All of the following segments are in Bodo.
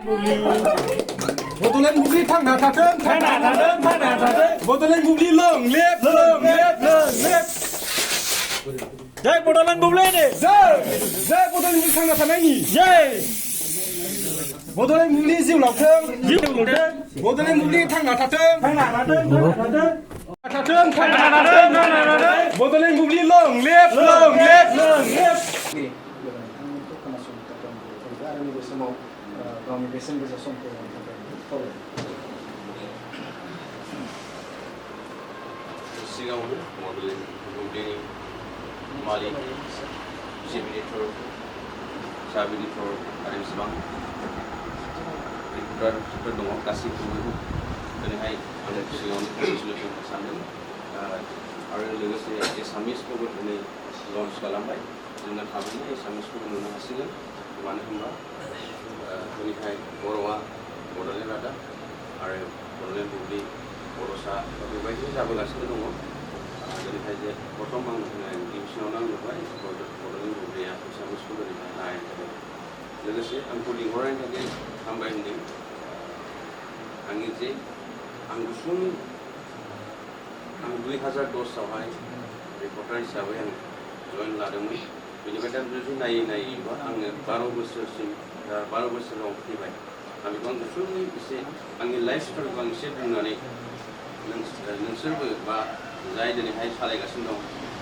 Bodoland bubbly थांना थाथों Bodoland bubbly लों लेप जय बोडोलैंड बुबले ने जय Bodoland bubbly थांना थानायनि जय Bodoland bubbly जिउ लावथों Bodoland bubbly थांना थाथों Bodoland bubbly लों लेप आरो नैबे समाव गावनि बेसेन गोसा समखौ होनो थाखाय खावलायो सिगाङावनो बड'लेण्ड बुब्लिनि मालिक चिफ एडिटर साब एडिटर आरो बेसेबां रिपर्टारफोर दङ गासैखौबो दिनैहाय आं सिगाङावनो कंग्रेचुलेसन होनो सानदों आरो लोगोसे एसामिसखौबो दिनै लन्च खालामबाय जोंना थाबैनो एसामिसखौबो नुनो हासिगोन मानो होनबा दिनैहाय बर'आ बड'लेण्ड रादाब आरो बड'लेण्ड बुब्लि बड'सा बेबायदि जाबोगासिनो दङ दिनैहाय जे प्रथम आं गिबिसिनावनो आं नुबाय बड'लेण्ड बुब्लिया एसामिसखौ दिनैहाय नायनो थाखाय लोगोसे आंखौ लिंहरनायनि थाखाय हामबाय होनदों आंनि जे आं गुसुं आं 2010आवहाय रिपर्टार हिसाबै आं जइन लादोंमोन बेनिफ्राय दा जुदि नायोबा आङो 12 बोसोराव फैबाय आं बेखौ आं गुसुङै एसे आंनि लाइफ स्टाइलखौ आं एसे बुंनानै नोंसोरबो बा जाय दिनैहाय सालायगासिनो दं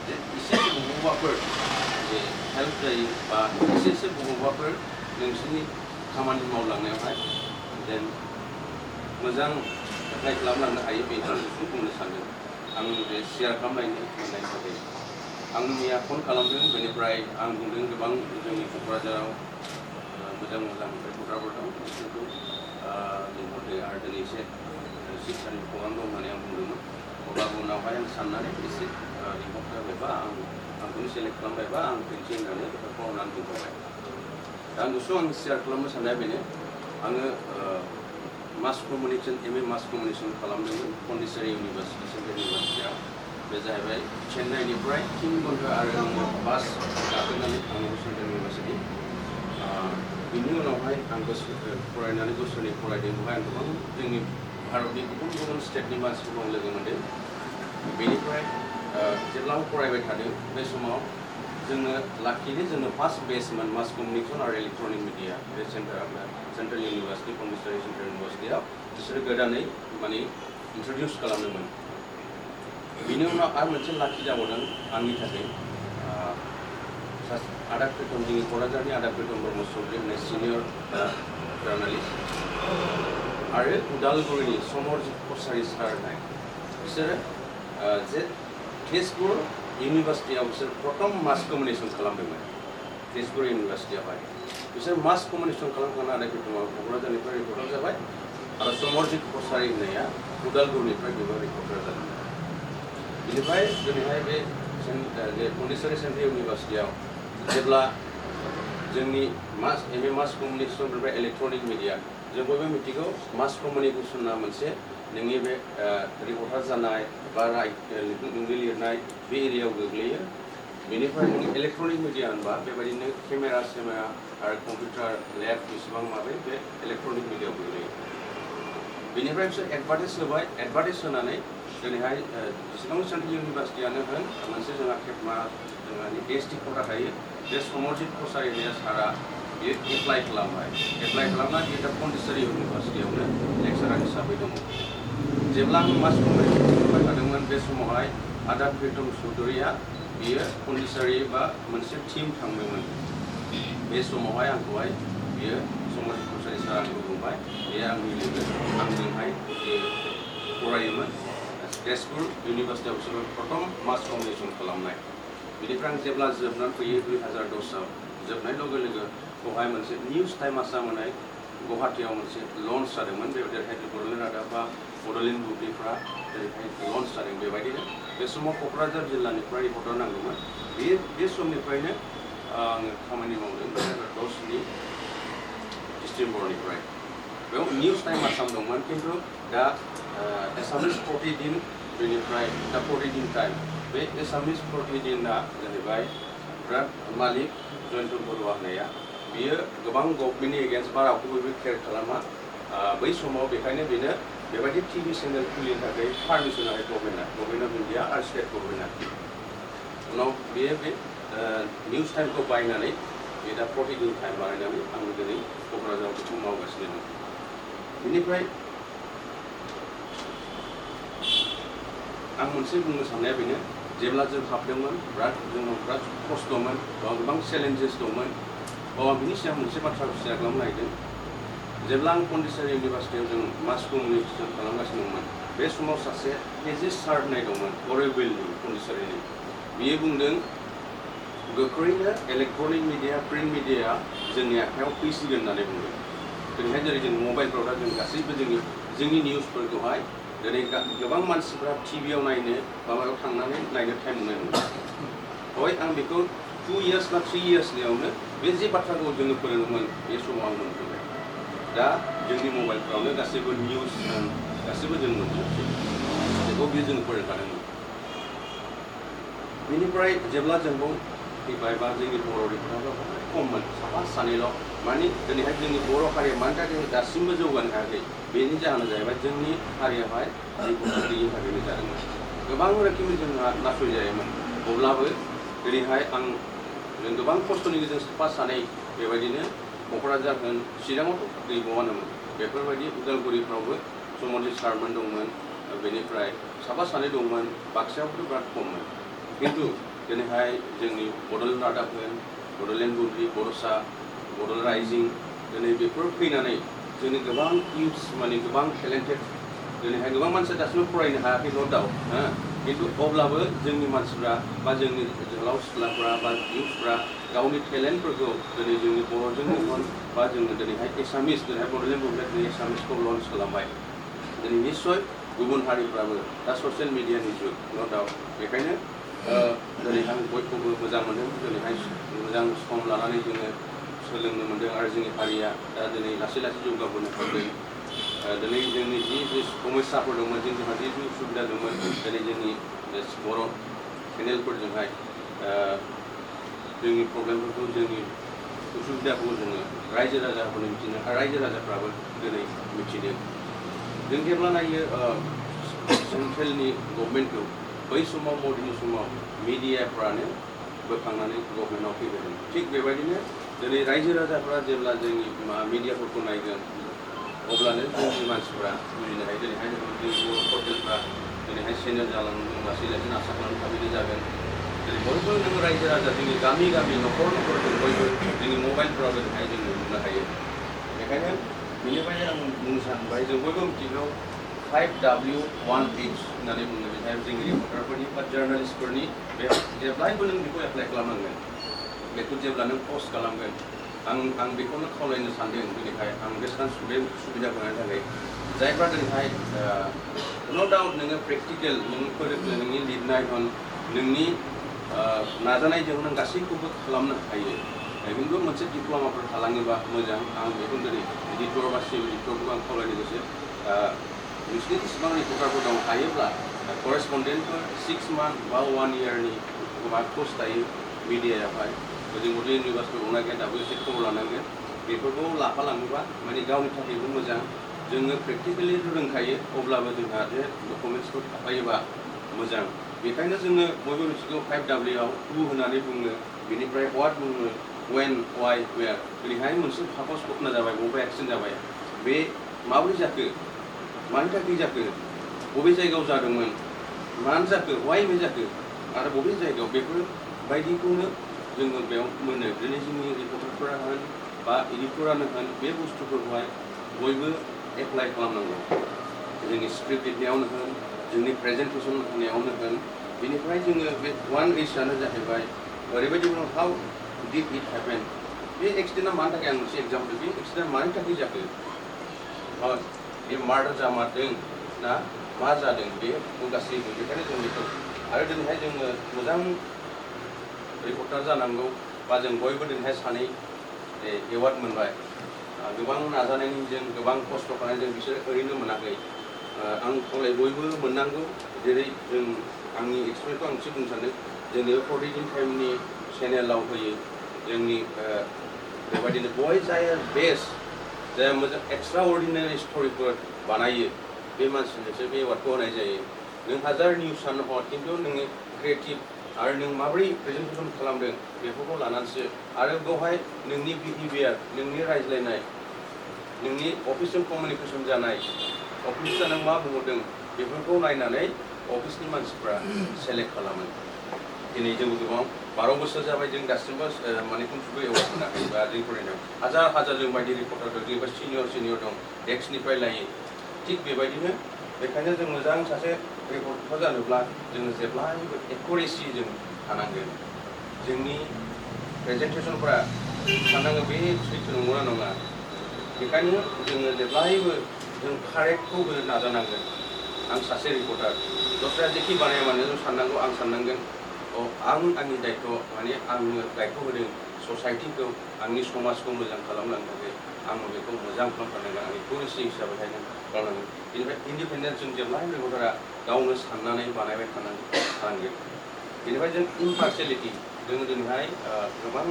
जे एसे बबावबाफोर जे हेल्प जायो बा एसे बबावबाफोर नोंसोरनि खामानि मावलांनायावहाय देन मोजां एप्लाइ खालामलांनो हायो बेखौ आं गुसुं बुंनो सानदों आं बे शेयार खालामलायनो मोननायनि थाखाय आं मैया फन खालामदों बेनिफ्राय आं बुंदों गोबां जोंनि क'क्राझाराव मोजां रिपर्टारफोर दं बिसोरखौ लिंहरदो आरो दिनै एसे शिक्षानि प्रग्राम दं होननानै आं बुंदोंमोन अब्लाबो उनावहाय आं साननानै एसे लिंहरबायबा आंखौनो सेलेक्ट खालामबायबा आं फैनोसै होननानै खोथाखौ हरनानै बुंबाय दा आं गुसुं आं शेयार खालामनो साननाया बेनो आङो मास कमिउनिकेसन MA मास कमिउनिकेसन खालामदोंमोन पन्डिचेरी इउनिभार्सिटि सेन्ट्रेल इउनिभार्सिटियाव बे जाहैबाय चेन्नाइनिफ्राय 3 घन्टा आरो आङो बास गाखोनानै थांनांगौ सेन्ट्रेल इउनिभार्सिटि बिनि उनावहाय आं फरायनानै बोसोरनै फरायदों बेवहाय आं गोबां जोंनि भारतनि गुबुन गुबुन स्टेटनि मानसिफोरखौ आं लोगो मोन्दों बेनिफ्राय जेब्ला आं फरायबाय थादों बे समाव जोङो लाखिनो जोङो फार्स्ट बेचमोन मास कमिउनिकेसन आरो इलेक्ट्रनिक मिडिया बे सेन्ट्रेल इउनिभार्सिटि पन्डिचेरी सेन्ट्रेल इउनिभार्सिटियाव बिसोरो गोदानै माने इन्ट्रडिउस खालामदोंमोन बिनि उनाव आरो मोनसे लाखि जाबावदों आंनि थाखाय आदा प्रितम जोंनि क'क्राझारनि आदा प्रितम ब्रह्म चौधुरी होननाय सिनियर जार्नालिस्ट आरो उदालगुरिनि समरजित कसारी सार होननाय बिसोरो जे तेजपुर इउनिभार्सिटियाव बिसोर प्रथम मास कमिउनिकेसन खालामदोंमोन तेजपुर इउनिभार्सिटियावहाय बिसोर मास कमिउनिकेसन खालामखांना आदा प्रितमआ क'क्राझारनिफ्राय रिपर्टार जाबाय आरो समरजित कसारी होननाया उदालगुरिनिफ्राय बेबो रिपर्टार जादोंमोन बेनिफ्राय दिनैहाय बे पन्डिचेरी सेन्ट्रेल इउनिभार्सिटियाव जेब्ला जोंनि MA मास कमिउनिकेसन बेनिफ्राय इलेक्ट्रनिक मिडिया जों बयबो मिथिगौ मास कमिउनिकेसना मोनसे नोंनि बे रिपर्टार जानाय बा नोंनि लिरनाय बे एरियायाव गोग्लैयो बेनिफ्राय नों इलेक्ट्रनिक मिडिया होनबा बेबायदिनो केमेरा आरो कम्पिउटार लेब बेसेबां माबायो बे इलेक्ट्रनिक मिडियायाव गोग्लैयो बेनिफ्राय बिसोर एडभार्टाइज होबाय एडभार्टाइज होनानै दिनैहाय जेसेबां सेन्ट्रेल इउनिभार्सिटियानो होन मोनसे जोंहा जोंहानि DST खथा थायो बे समरजित कसारी होननाया सारा बियो एप्लाइ खालामबाय एप्लाइ खालामना बियो दा पन्डिचेरी इउनिभार्सिटियावनो लेक्सारार हिसाबै दङ जेब्ला आं मास कमिउनिकेसन खालामबाय थादोंमोन बे समावहाय आदा प्रितम चौधुरीया बियो पन्डिचेरी बा मोनसे टिम थांदोंमोन बे समावहाय आंखौहाय बियो समरजित कसारी सारा आंखौ बुंबाय बे आंनि लोगो आंजोंहाय फरायोमोन तेजपुर इउनिभार्सिटियाव बिसोरो प्रथम मास कमिउनिकेसन खालामनाय बेनिफ्राय आं जेब्ला जोबनानै फैयो 2010आव जोबनाय लोगो लोगो बेवहाय मोनसे निउज टाइम आसाम होननाय गुवाहाटीयाव मोनसे लन्च जादोंमोन बेबायदिहाय बड'लेण्ड रादाब बा बड'लेण्ड बुब्लिफ्रा जेरैहाय लन्च जादों बेबायदिनो बे समाव क'क्राझार जिल्लानिफ्राय रिपर्टार नांगौमोन बे समनिफ्रायनो आङो खामानि मावदों 2010नि डिसेम्बरनिफ्राय बेयाव निउज टाइम आसाम दंमोन खिन्थु दा एसामिस प्रतिदिन बेनिफ्राय दा प्रतिदिन टाइम बे एसामिस प्रतिदिना जाहैबाय बिराद मालिक जयन्त बरुवा होननाया बियो गोबां गभर्नमेन्टनि एगेन्स्ट बा रावखौबो केयार खालामा बै समाव बेखायनो बेनो बेबायदि टिभि चेनेल खुलिनो थाखाय पारमिसन होनाय गभर्नमेन्ट अफ इन्डिया आरो स्टेट गभर्नमेन्टआ उनाव बेयो बे निउज टाइमखौ बायनानै बे दा 40 दिन टाइम बानायनानै आं दिनै क'क्राझाराव बेखौ मावगासिनो दं बेनिफ्राय आं मोनसे बुंनो साननाया बेनो जेब्ला जों हाबदोंमोन जोंनाव बिराद खस्थ'मोन बा गोबां चेलेन्जेस दंमोन बिनि सिगां मोनसे बाथ्रा सियार खालामनो नागिरदों जेब्ला आं पन्डिचेरि इउनिभार्सिटियाव जों मास कमिउनिकेसन खालामगासिनो दंमोन बे समाव सासे केजिस सार होननाय दंमोन अरेवेलनि पन्डिचेरिनि बियो बुंदों गोख्रैनो इलेक्ट्रनिक मिडिया प्रिन्ट मिडिया जोंनि आखायाव फैसिगोन होननानै बुंदों दिनैहाय जेरै जों मबाइलफ्राव दा जों गासैबो जोंनि निउसफोरखौहाय दिनै गोबां मानसिफ्रा टिभियाव नायनो माबायाव थांनानै नायनो टाइम मोननाय नङा हय आं बेखौ 2 years ना 3 yearsनियावनो बे जे बाथ्राखौ जोङो फोरोङोमोन बे समाव आं मोनफैबाय दा जोंनि मबाइलफ्रावनो गासैबो निउस गासैबो जों मोनजोबसै बेखौ बेयो जों फोरोंखादोंमोन बेनिफ्राय जेब्ला जोंखौ फैबाय बा जोंनि बर' रिपर्टारफ्रा खममोन साफा सानैल' माने दिनैहाय जोंनि बर' हारिया मानि थाखाय दासिमबो जौगानो हायाखै बेनि जाहोना जाहैबाय जोंनि हारियावहाय रिपर्टार गैयिनि थाखायनो जादोंमोन गोबां रोखोमनि जोंहा नासयजायोमोन अब्लाबो दिनैहाय जों गोबां खस्थ'नि गेजेरजों साफा सानै बेबायदिनो क'क्राझार होन चिराङावथ' गैबावानोमोन बेफोरबायदि उदालगुरिफ्रावबो समन्जि सारमोन दंमोन बेनिफ्राय साफा सानै दंमोन बाक्सायावबो बिराद खममोन खिन्थु दिनैहाय जोंनि बड'लेण्ड रादाब होन बड'लेण्ड बुब्लि बड'सा बड'लेण्ड राइजिं दिनै बेफोर फैनानै जोंनि गोबां इउथ्स माने गोबां टेलेन्टेड दिनैहाय गोबां मानसिया दासिमबो फरायनो हायाखै न' डाउट खिन्थु अब्लाबो जोंनि मानसिफ्रा बा जोंनि जोहोलाव सिख्लाफ्रा बा इउथ्सफ्रा गावनि टेलेन्टफोरखौ दिनै जोंनि बर'जोंनो होन बा जोङो दिनैहाय एसामिस दिनैहाय बड'लेण्ड बुब्लिया दिनै एसामिसखौ लन्च खालामबाय दिनै निस्सय गुबुन हारिफ्राबो दा ससियेल मिडियानि जुग न' डाउट बेखायनो दिनैहाय बयखौबो मोजां मोनदों दिनैहाय मोजां सम लानानै जोङो सोलोंनो मोनदों आरो जोंनि हारिया दा दिनै लासै लासै जौगाबोनो हमदों दिनै जोंनि जि समस्याफोर दंमोन जोंहा जि उसुबिदा दंमोन दिनै जोंनि बर' चेनेलफोरजोंहाय जोंनि प्रब्लेमफोरखौ जोंनि उसुबिदाखौ जोङो रायजो राजाफोरनो मिथिनो आरो रायजो राजाफ्राबो दिनै मिथिदों जों जेब्ला नायो सेन्ट्रेलनि गभर्नमेन्टखौ बै समाव मदिनि समाव मिडियाफ्रानो बोखांनानै गभर्नमेन्टआव फैदों थिग बेबायदिनो दिनै रायजो राजाफ्रा जेब्ला जोंनि मिडियाफोरखौ नायगोन अब्लानो जोंनि मानसिफ्रा बुजिनो हायो दिनैहाय जोंनि बर' हटेलफ्रा दिनैहाय चेनेल जालांदों लासै लासै आसा खालामनो थाबैनो जागोन दिनै बयबो नों रायजो राजा जोंनि गामि गामि न'खर न'खर जों बयबो जोंनि मबाइलफ्राव दिनैहाय जोङो नुनो हायो बेखायनो बेनिफ्राय आं बुंनो सानबाय जों बयबो मिथिगौ 5W1H होननानै बुङो बेहाय जोंनि रिपर्टारफोरनि बा जार्नालिस्टफोरनि बे जेब्लायबो नों बेखौ एप्लाइ खालामनांगोन बेखौ जेब्ला नों पस्ट खालामगोन आं बेखौनो खावलायनो सानदों दिनैहाय आं बे सुबिदा होनायनि थाखाय जायफ्रा दिनैहाय न' डाउट नोङो प्रेक्टिकेल नोंनि लिरनाय होन नोंनि नाजानायजों नों गासैखौबो खालामनो हायो खिन्थु मोनसे डिप्ल'माफोर थालाङोबा मोजां आं बेखौ दिनै इडिटर बा चिफ इडिटरखौ आं खावलायनो गोसो नोंसिनि जेसेबां रिपर्टारफोर दं हायोब्ला करेसपन्डेन्टफोर 6 month बा 1 yearनि गोबां पस्ट थायो मिडियायावहाय जों बड'लेण्ड इउनिभार्सिटियाव गना गैया दाबो एसे खबर लानांगोन बेफोरखौ लाफालाङोबा माने गावनि थाखायबो मोजां जोङो प्रेक्टिकेलि रोंखायो अब्लाबो जोंहा जे डकुमेन्ट्सफोर थाफायोबा मोजां बेखायनो जोङो बयबो मिथिगौ 5Wआव हु होननानै बुङो बेनिफ्राय व्हाट बुङो when why where दिनैहाय मोनसे फाकस घटना जाबाय बबेबा एक्सिडेन्ट जाबाय बे माबोरै जाखो मानि थाखाय जाखो बबे जायगायाव जादोंमोन मानो जाखो वाइ बे जाखो आरो बबे जायगायाव बेफोर बायदिखौनो जोङो बेयाव मोनो दिनै जोंनि रिपर्टारफोरा होन बा एडिटरानो होन बे बुस्थुफोरखौहाय बयबो एप्लाइ खालामनांगौ जोंनि स्क्रिप्ट लिरनायावनो होन जोंनि प्रेजेन्टेसन होनायावनो होन बेनिफ्राय जोङो बे 1Hआनो जाहैबाय ओरैबायदि हाउ डिड इट हेपेन बे एक्सिडेन्टआ मानि थाखाय आं मोनसे एग्जाम्पल बे एक्सिडेन्टआ मानि थाखाय जाखो बे मार्डार जामारदों ना मा जादों बे गासैबो बेखायनो जों बेखौ आरो दिनैहाय जोङो मोजां रिपर्टार जानांगौ बा जों बयबो दिनैहाय सानै एवार्ड मोनबाय गोबां नाजानायनि जों गोबां खस्थ' खालामनायजों बिसोर ओरैनो मोनाखै आं खावलाय बयबो मोननांगौ जेरै जों आंनि एक्सपिरियेन्सखौ आं एसे बुंनो सानदों जोंनि 40 दिन टाइमनि चेनेलाव होयो जोंनि बेबायदिनो बय जाय बेस्ट जाय मोजां एक्सट्रा अर्डिनारि स्ट'रिफोर बानायो बे मानसिनोसो बे एवार्डखौ होनाय जायो नों हाजार निउसानो हर खिन्थु नोङो क्रिएटिभ आरो नों माबोरै प्रेजेन्टेसन खालामदों बेफोरखौ लानानैसो आरो बेवहाय नोंनि बिहेभियार नोंनि रायज्लायनाय नोंनि अफिसजों कमिउनिकेसन जानाय अफिसआ नों मा बुंहरदों बेफोरखौ नायनानै अफिसनि मानसिफ्रा सेलेक्ट खालामो दिनै जों गोबां 12 बोसोर जाबाय जों दासिमबो माने खनसेबो एवार्ड मोनाखै बा जों फरायनायाव हाजार जों बायदि रिपर्टार दं जेनेबा सिनियर दं डेस्कनिफ्राय लायो थिग बेबायदिनो बेखायनो जों मोजां सासे रिपर्टार जानोब्ला जोङो जेब्लायबो एकुरेसि जों थानांगोन जोंनि प्रेजेन्टेसनफ्रा साननांगौ बे सैथो नंगौना नङा बेखायनो जोङो जेब्लायबो जों कारेक्टखौ होनो नाजानांगोन आं सासे रिपर्टार दस्रा जेखि बानाया मानो जों साननांगौ आं साननांगोन आं आंनि दायथ' माने आंनो दायथ' होदों ससाइटिखौ आंनि समाजखौ मोजां खालामलांनो थाखाय आं बेखौ मोजां खालामथारनांगोन आंनि पलिसि हिसाबैहाय खालामनांगोन बेनिफ्राय इन्डिपेन्डेन्स जों जेब्लायबो रिपर्टारा गावनो साननानै बानायबाय थानांगोन बेनिफ्राय जों इम्पार्सियेलिटि जोङो दिनैहाय गोबां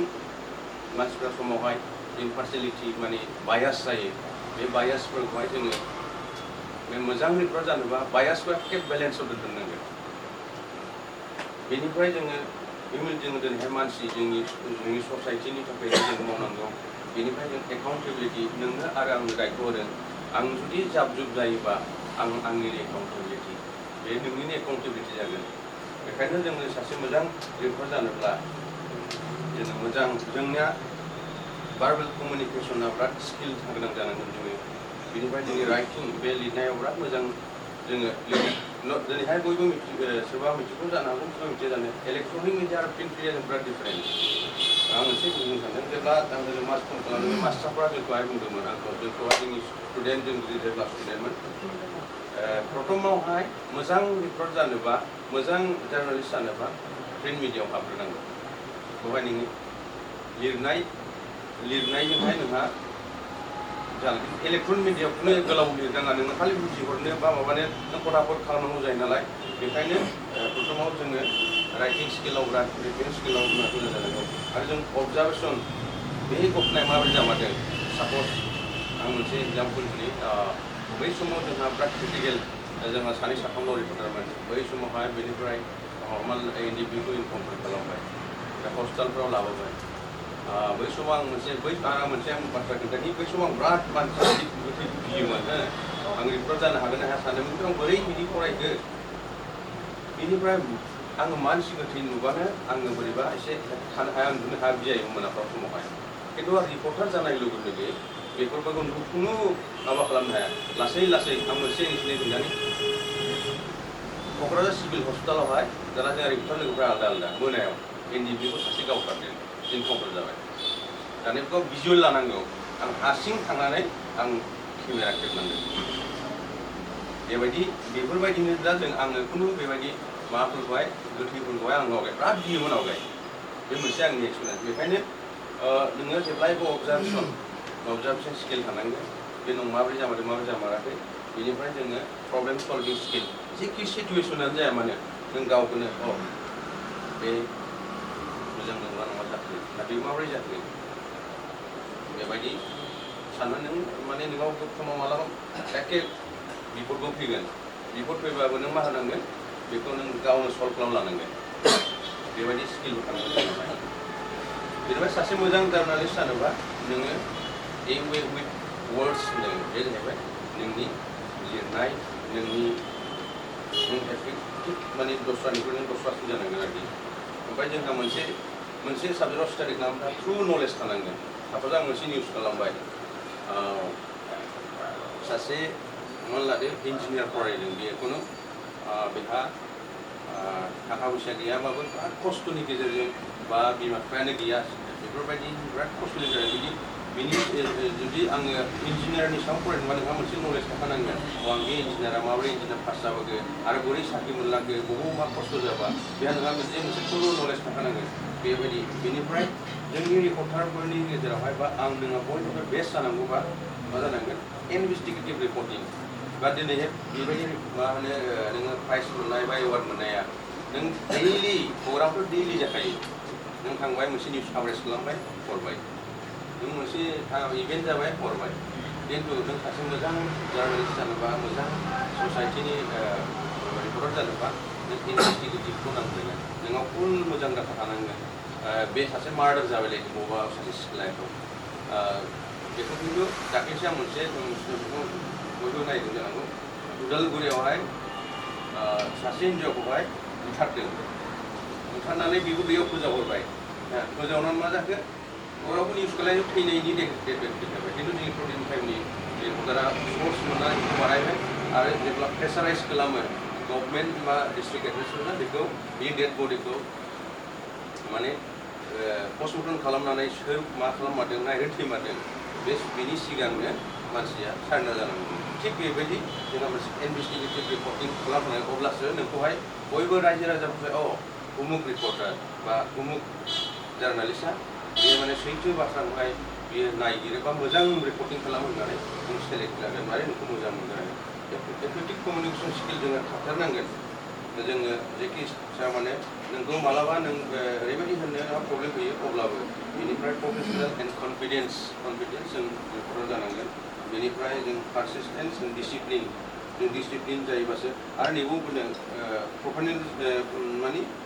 मानसिफ्रा समावहाय इम्पार्सियेलिटि माने बायास जायो बे बायासफोरखौहाय जोङो बे मोजां रिपर्टार जानोबा बायासफोरा एखे बेलेन्सआव दोननांगोन बेनिफ्राय जोङो दिनैहाय मानसि जोंनि ससाइटिनि थाखाय जों मावनांगौ बेनिफ्राय जों एकाउन्टेबिलिटि नोंनो आरो आंनो दायथ' होदों आं जुदि जाब जायोबा आंनि एकाउन्टेबिलिटि बे नोंनिनो एकाउन्टेबिलिटि जागोन बेखायनो जोङो सासे मोजां रिपर्टार जानोब्ला जोङो मोजां जोंनिया भार्बेल कमिउनिकेसना बिराद स्किल गोनां जानांगोन जोङो बेनिफ्राय जोंनि राइटिं बे लिरनायाव बिराद मोजां जोङो दिनैहाय बयबो सोरबा मिथिगौ जानो हागौ सोरबा मिथिया जानो इलेक्ट्रनिक मिडिया आरो प्रिन्ट मिडियाजों बिराद डिफारेन्ट आं मोनसे बुंनो सानदों जेब्ला आङो मास फन खालामदों मास्टारफोरा जोंखौहाय बुंदोंमोन जोंखौहाय जोंनि स्टुडेन्ट जों जेब्ला स्टुडेन्टमोन प्रथमावहाय मोजां रिपर्ट जानोबा मोजां जार्नालिस्ट जानोबा प्रिन्ट मिडियायाव हाबग्रोनांगौ बेवहाय नोङो लिरनायजोंहाय नोंहा जागोन इलेक्ट्रनिक मिडियाखौनो गोलाव लिरनाङा नोङो खालि बुजिहरनो बा माबानो नों फटाफट खालामनांगौ जायो नालाय बेखायनो प्रथमाव जोङो राइटिं स्किलाव बिराद रिपिं स्किलाव मोजां जानांगौ आरो जों अबजार्भेसन बे घटनाया माबोरै जामारदों सापज आं मोनसे एग्जाम्पल होनि बै समाव जोंहा बिराद क्रिटिकेल जोंहा सानै साथामल' रिपर्टारमोन बै समावहाय बेनिफ्राय नर्माल एनडिपिखौ इनफर्म खालामबाय दा हस्पिटालफ्राव लाबोबाय बै समाव आं मोनसे बाथ्रा खोन्थानि बै समाव आं बिराद मानसि गोथै गियोमोन आं रिपर्टार जानो हागोन ना हाया सानदोंमोन आं बोरै बिदि फरायखो बेनिफ्राय आङो मानसि गोथै नुबानो आङो बोरैबा एसे थानो हाया उन्दुनो हाया बिजायोमोन मोनाफ्राव समावहाय खिन्थु आं रिपर्टार जानाय लोगो लोगो बेफोरखौ खुनु माबा खालामनो हाया लासै आं मोनसे इन्सिडेन्ट खोन्थानि क'क्राझार सिभिल हस्पिटालावहाय दाना जोंहा रिपर्टार लोगोफ्रा आलादा मोनायाव एनडिपिखौ सासे गावथारदों इनकमप्लिट जाबाय दानि बेखौ भिजुवेल लानांगौ आं हारसिं थांनानै आं केमेरा खेबनांगौ बेफोरबायदिनो दा आङो खुनु बेबायदि माबाफोरखौहाय गोथैफोरखौहाय आं आवगाय बिराद गियोमोन आवगाय बे मोनसे आंनि एक्सपिरियेन्स बेखायनो नोङो जेब्लायबो अबजार्भेसन स्किल थानांगोन बे नों माबोरै जामारदों माबोरै जामाराखै बेनिफ्राय जोङो प्रब्लेम सल्भिं स्किल जेखि सिटुवेसनानो जाया मानो नों गावखौनो बे मोजां नंगौना नङा जाखो ना बे माबोरै जाखो बेबायदि साननानै नों माने नोंनाव समाव मालाबा एखे बिपदबो फैगोन बिपद फैबाबो नों मा होनांगोन बेखौ नों गावनो सल्भ खालामलांनांगोन बेबायदि स्किलबो थानांगोन बेनिफ्राय सासे मोजां जार्नालिस्ट जानोबा नोङो एम वे उइथ वर्ड्स होनदों बे जाहैबाय नोंनि लिरनाय नोंनि एफेक्टिभ माने दस्रानिफ्राय नों दस्रासिन जानांगोन आरोखि ओमफ्राय जोंहा मोनसे साबजेक्टआव स्टाडि खालामोब्ला थ्रु नलेज थानांगोन सापज आं मोनसे निउस खालामबाय सासे मान लादो इन्जिनियार फरायदों बेखौनो बेहा थाखा फैसा गैयाबाबो बिराद खस्थ'नि गेजेरजों बा बिमा बिफायानो गैया बेफोरबायदि बिराद खस्थ'नि गेजेरजों जुदि आङो इन्जिनियारनि सायाव फरायनोबा नोंहा मोनसे नलेज थाखानांगोन आं बे इन्जिनियारा माबोरै इन्जिनियार पास जाबोगोन आरो बोरै साख्रि मोनलांखो बबाव मा खस्थ' जाबा बेहा नोंहा मोनसे फुल नलेज थाखानांगोन बेबायदि बेनिफ्राय जोंनि रिपर्टारफोरनि गेजेरावहाय बा आं नोंहा बयनिफ्राय बेस्ट जानांगौबा मा जानांगोन इनभेस्टिगेटिभ रिपर्टिं बा दिनैहाय बेबायदि मा होनो नोङो प्राइज मोननाय बा एवार्ड मोननाया नों दैलि प्रग्रामफोर दैलि जाखायो नों थांबाय मोनसे निउस कभारेज खालामबाय हरबाय नों मोनसे इभेन्ट जाबाय हरबाय खिन्थु नों सासे मोजां जार्नालिस्ट जानोबा मोजां ससाइटिनि रिपर्टार जानोबा नों इनभेस्टिगेटिभखौ नांगोन नोंनाव फुल मोजां डाटा थानांगोन बे सासे मार्डार जाबाय लायदों बबेबा सासे सिख्लाखौ बेखौ खिन्थु दाख्लैसो आं मोनसे बेखौ बयबो नायदों जानांगौ उदालगुरियावहाय सासे हिन्जावखौहाय बुथारदों बुथारनानै बेबो दैयाव फोजावहरबाय फोजावनानै मा जाखो अरावबो निउस खालामो थैनायनि देखायबाय खिन्थु जोंनि प्रटिन टाइमनि रिपर्टारा सर्स मोननानै बेखौ बानायबाय आरो जेब्ला प्रेसाराइज खालामो गभर्नमेन्ट बा डिस्ट्रिक्ट एडमिनिस्ट्रेसना बेखौ बे डेड बडिखौ माने पस्टमर्टम खालामनानै सोर मा खालाममारदों नायनो थैमारदों बेनि सिगांनो मानसिया सारेन्डार जानांगौ थिग बेबायदि जोंहा मोनसे इनभेस्टिगेटिभ रिपर्टिं खालामनाय अब्लासो नोंखौहाय बयबो रायजो राजाफोरखौ उमुक रिपर्टार बा उमुक जार्नालिस्टआ बे माने सैथो बाथ्राखौहाय बियो नायगिरो बा मोजां रिपर्टिं खालामो होननानै नों सेलेक्ट लागोन माने नोंखौ मोजां मोनगोन आरो एफेक्टिभ कमिउनिकेसन स्किल जोङो थाथारनांगोन जोङो जेखि माने नोंखौ मालाबा नों ओरैबायदि होननो प्रब्लेम फैयो अब्लाबो बेनिफ्राय प्रफेसनेल एन्ड कनफिडेन्स जों रिपर्टार जानांगोन बेनिफ्राय जों पारसिस्टेन्स एन्ड डिसिप्लिन जों डिसिप्लिन जायोबासो आरो नैबाव बुंदों